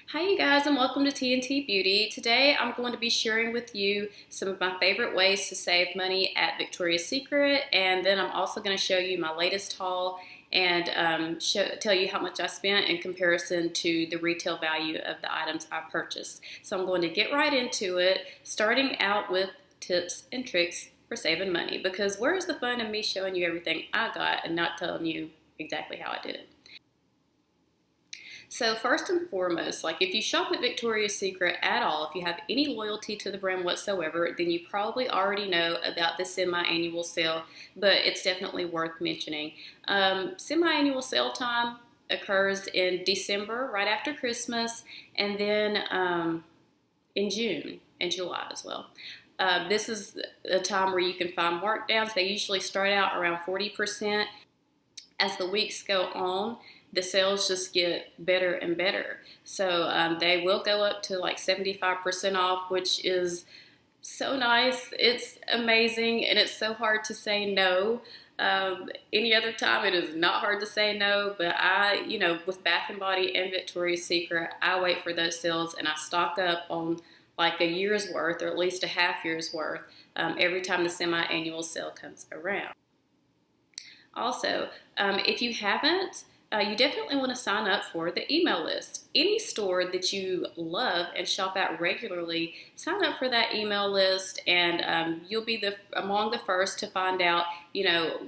Hi you guys, and welcome to TNT Beauty. Today I'm going to be sharing with you some of my favorite ways to save money at Victoria's Secret, and then I'm also going to show you my latest haul and tell you how much I spent in comparison to the retail value of the items I purchased. So I'm going to get right into it, starting out with tips and tricks for saving money, because where's the fun in me showing you everything I got and not telling you exactly how I did it? So first and foremost, like if you shop at Victoria's Secret at all, if you have any loyalty to the brand whatsoever, then you probably already know about the semi-annual sale, but it's definitely worth mentioning. Semi-annual sale time occurs in December, right after Christmas, and then in June and July as well. This is a time where you can find markdowns. They usually start out around 40%. As the weeks go on, the sales just get better and better. So they will go up to like 75% off, which is so nice. It's amazing, and it's so hard to say no. Any other time, it is not hard to say no, but with Bath & Body and Victoria's Secret, I wait for those sales, and I stock up on like a year's worth, or at least a half year's worth, every time the semi-annual sale comes around. Also, if you haven't, you definitely want to sign up for the email list. Any store that you love and shop at regularly, sign up for that email list, and you'll be among the first to find out,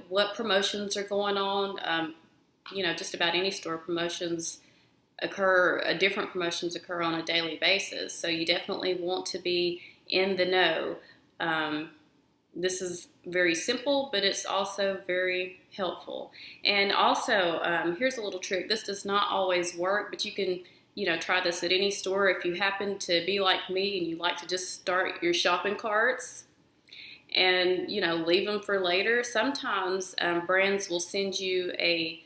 what promotions are going on. Just about any store different promotions occur on a daily basis. So you definitely want to be in the know. This is very simple, but it's also very helpful. And also, here's a little trick. This does not always work, but you can, try this at any store. If you happen to be like me and you like to just start your shopping carts and, leave them for later, sometimes brands will send you a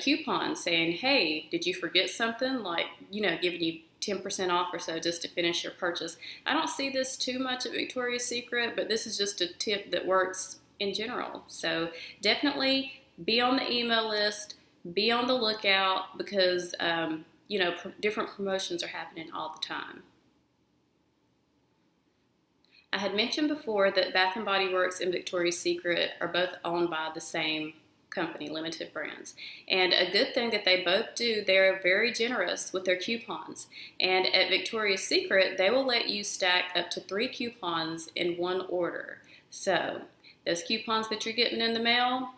coupon saying, hey, did you forget something? Like, giving you 10% off or so just to finish your purchase. I don't see this too much at Victoria's Secret, but this is just a tip that works in general. So definitely be on the email list, be on the lookout, because different promotions are happening all the time. I had mentioned before that Bath & Body Works and Victoria's Secret are both owned by the same company, Limited Brands. And a good thing that they both do, they're very generous with their coupons. And at Victoria's Secret, they will let you stack up to 3 coupons in one order. So those coupons that you're getting in the mail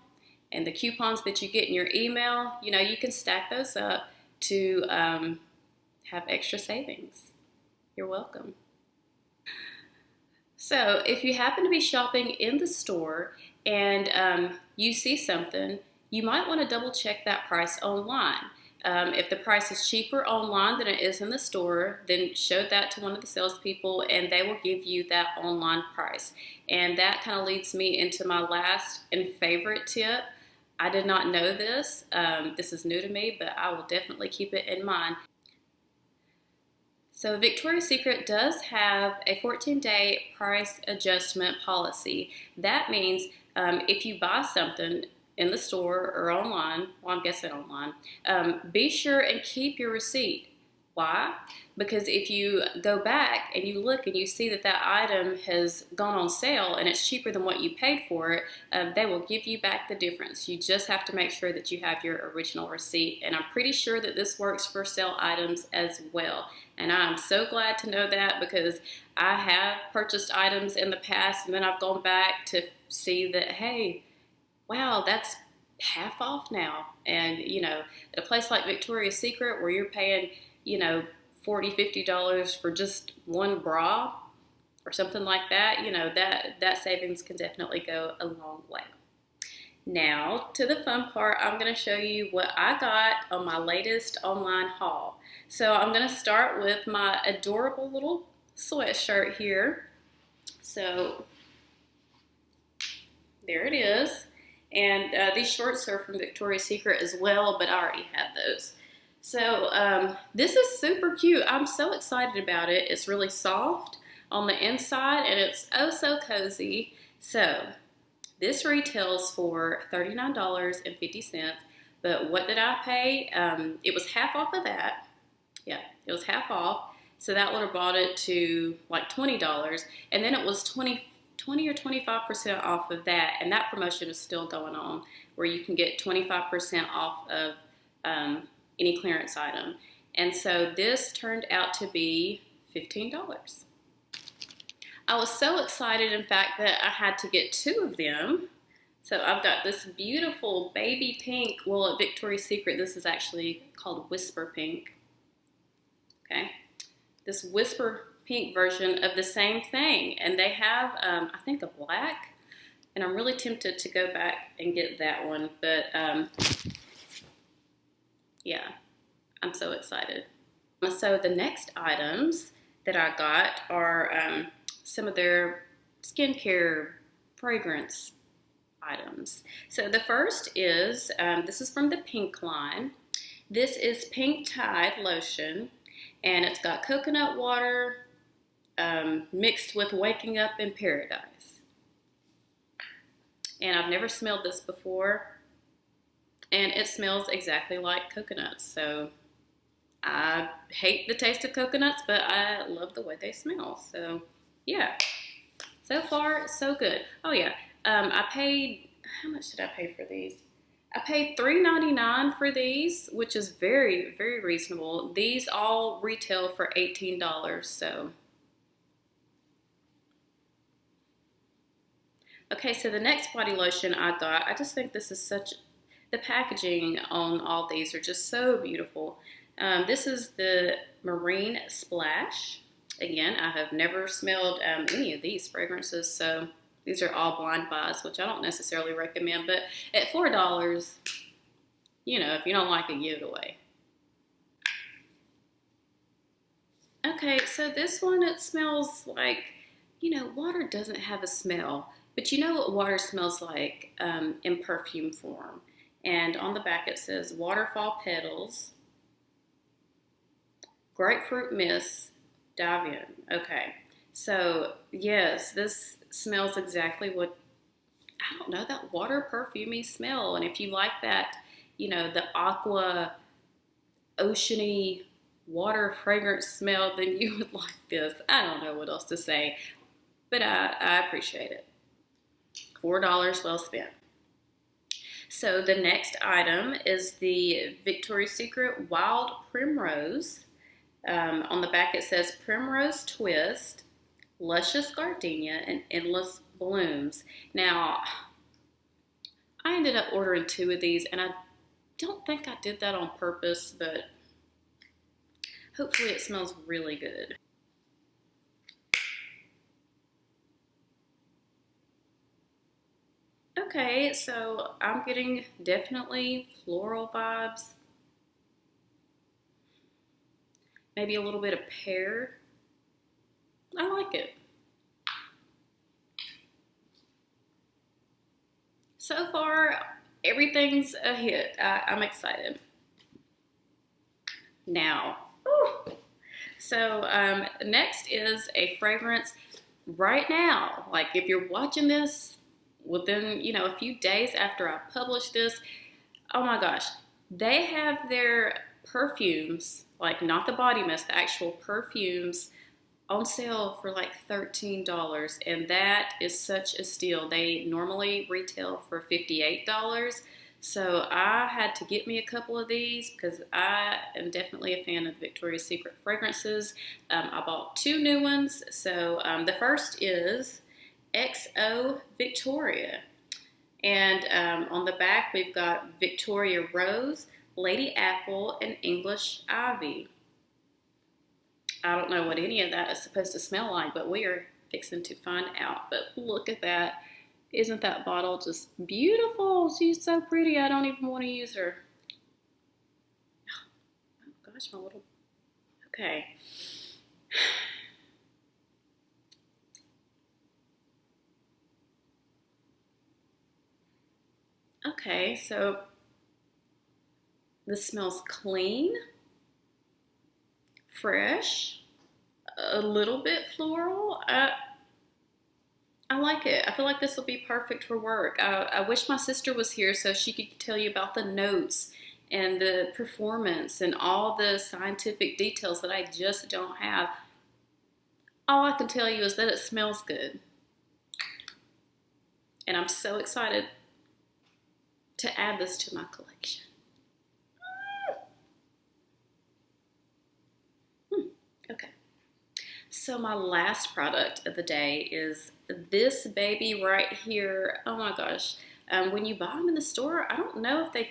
and the coupons that you get in your email, you can stack those up to have extra savings. You're welcome. So if you happen to be shopping in the store and you see something, you might want to double check that price online. If the price is cheaper online than it is in the store, then show that to one of the salespeople and they will give you that online price. And that kind of leads me into my last and favorite tip. I did not know this. This is new to me, but I will definitely keep it in mind. So Victoria's Secret does have a 14-day price adjustment policy. That means if you buy something in the store or online, well, I'm guessing online, be sure and keep your receipt. Why? Because if you go back and you look and you see that that item has gone on sale and it's cheaper than what you paid for it, they will give you back the difference. You just have to make sure that you have your original receipt. And I'm pretty sure that this works for sale items as well. And I'm so glad to know that, because I have purchased items in the past and then I've gone back to see that, hey, wow, that's half off now. And, at a place like Victoria's Secret where you're paying, $40, $50 for just one bra or something like that, that savings can definitely go a long way. Now, to the fun part, I'm going to show you what I got on my latest online haul. So I'm going to start with my adorable little sweatshirt here. So there it is. And these shorts are from Victoria's Secret as well, but I already have those. So this is super cute. I'm so excited about it. It's really soft on the inside and it's oh so cozy. So this retails for $39.50, but what did I pay? It was half off of that. Yeah, It was half off. So that would have brought it to like $20. And then it was 20 or 25% off of that. And that promotion is still going on where you can get 25% off of any clearance item. And so this turned out to be $15. I was so excited, in fact, that I had to get 2 of them. So I've got this beautiful baby pink. Well, at Victoria's Secret, this is actually called Whisper Pink. Okay. This Whisper Pink version of the same thing. And they have, I think, a black. And I'm really tempted to go back and get that one. But, yeah, I'm so excited. So the next items that I got are some of their skincare fragrance items. So the first is, this is from the Pink line. This is Pink Tide Lotion, and it's got coconut water mixed with Waking Up in Paradise. And I've never smelled this before, and it smells exactly like coconuts. So I hate the taste of coconuts, but I love the way they smell. So yeah, so far so good. Oh yeah. I paid, how much did I pay for these? I paid $3.99 for these, which is very, very reasonable. These all retail for $18, so. Okay, so the next body lotion I got, I just think this is such, the packaging on all these are just so beautiful. This is the Marine Splash. Again, I have never smelled any of these fragrances, so these are all blind buys, which I don't necessarily recommend, but at $4, you know, if you don't like it, give it away. Okay, so this one, it smells like, you know, water doesn't have a smell, but you know what water smells like in perfume form. And on the back it says Waterfall Petals, Grapefruit Mist, Dive In. Okay, so yes, this smells exactly what, I don't know, that water perfumey smell. And if you like that, you know, the aqua, oceany water fragrance smell, then you would like this. I don't know what else to say, but I appreciate it. $4 well spent. So the next item is the Victoria's Secret Wild Primrose. On the back it says Primrose Twist, Luscious Gardenia, and Endless Blooms. Now, I ended up ordering 2 of these, and I don't think I did that on purpose, but hopefully it smells really good. Okay, so I'm getting definitely floral vibes. Maybe a little bit of pear. I like it. So far, everything's a hit. I'm excited. Now, so next is a fragrance right now. Like if you're watching this within, you know, a few days after I publish this, oh my gosh, they have their perfumes, like not the body mist, the actual perfumes on sale for like $13, and that is such a steal. They normally retail for $58, so I had to get me a couple of these because I am definitely a fan of Victoria's Secret fragrances. I bought 2 new ones. So the first is XO Victoria, and on the back we've got Victoria Rose, Lady Apple, and English Ivy. I don't know what any of that is supposed to smell like, but we are fixing to find out. But look at that. Isn't that bottle just beautiful? She's so pretty, I don't even want to use her. Oh gosh, my little, okay. Okay, so this smells clean, fresh, a little bit floral. I like it. I feel like this will be perfect for work. I wish my sister was here so she could tell you about the notes and the performance and all the scientific details that I just don't have. All I can tell you is that it smells good. And I'm so excited to add this to my collection. Okay. So my last product of the day is this baby right here. Oh my gosh. When you buy them in the store, I don't know if I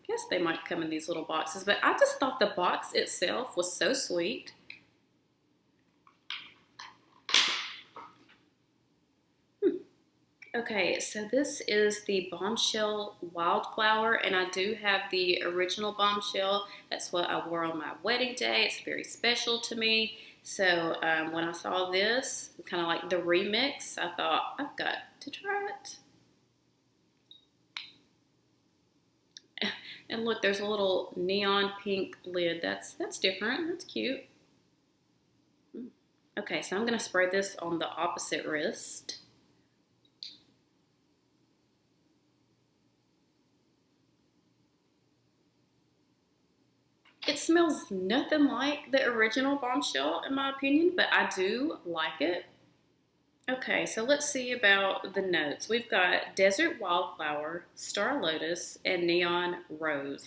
guess they might come in these little boxes, but I just thought the box itself was so sweet. Okay, so this is the Bombshell Wildflower, and I do have the original Bombshell. That's what I wore on my wedding day. It's very special to me. So when I saw this, kind of like the remix, I thought, I've got to try it. And look, there's a little neon pink lid. That's different. That's cute. Okay, so I'm going to spray this on the opposite wrist. It smells nothing like the original Bombshell, in my opinion, but I do like it. Okay, so let's see about the notes. We've got Desert Wildflower, Star Lotus, and Neon Rose.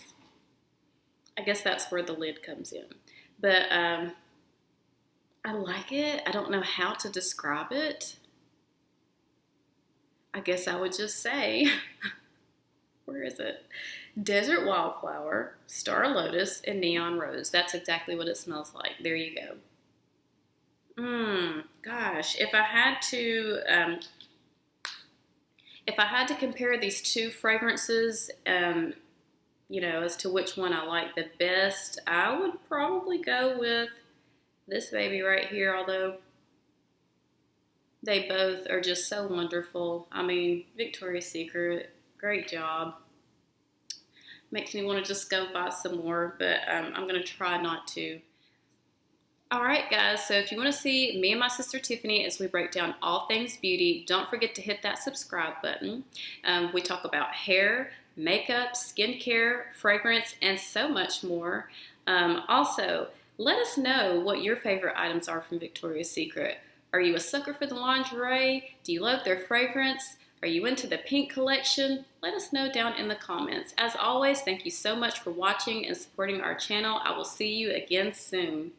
I guess that's where the lid comes in. But I like it. I don't know how to describe it. I guess I would just say, where is it? Desert Wildflower, Star Lotus, and Neon Rose. That's exactly what it smells like. There you go. Gosh, if I had to compare these two fragrances, you know, as to which one I like the best, I would probably go with this baby right here, although they both are just so wonderful. I mean, Victoria's Secret, great job. Makes me want to just go buy some more, but I'm going to try not to. All right, guys, so if you want to see me and my sister Tiffany as we break down all things beauty, don't forget to hit that subscribe button. We talk about hair, makeup, skincare, fragrance, and so much more. Also, let us know what your favorite items are from Victoria's Secret. Are you a sucker for the lingerie? Do you love their fragrance? Are you into the pink collection? Let us know down in the comments. As always, thank you so much for watching and supporting our channel. I will see you again soon.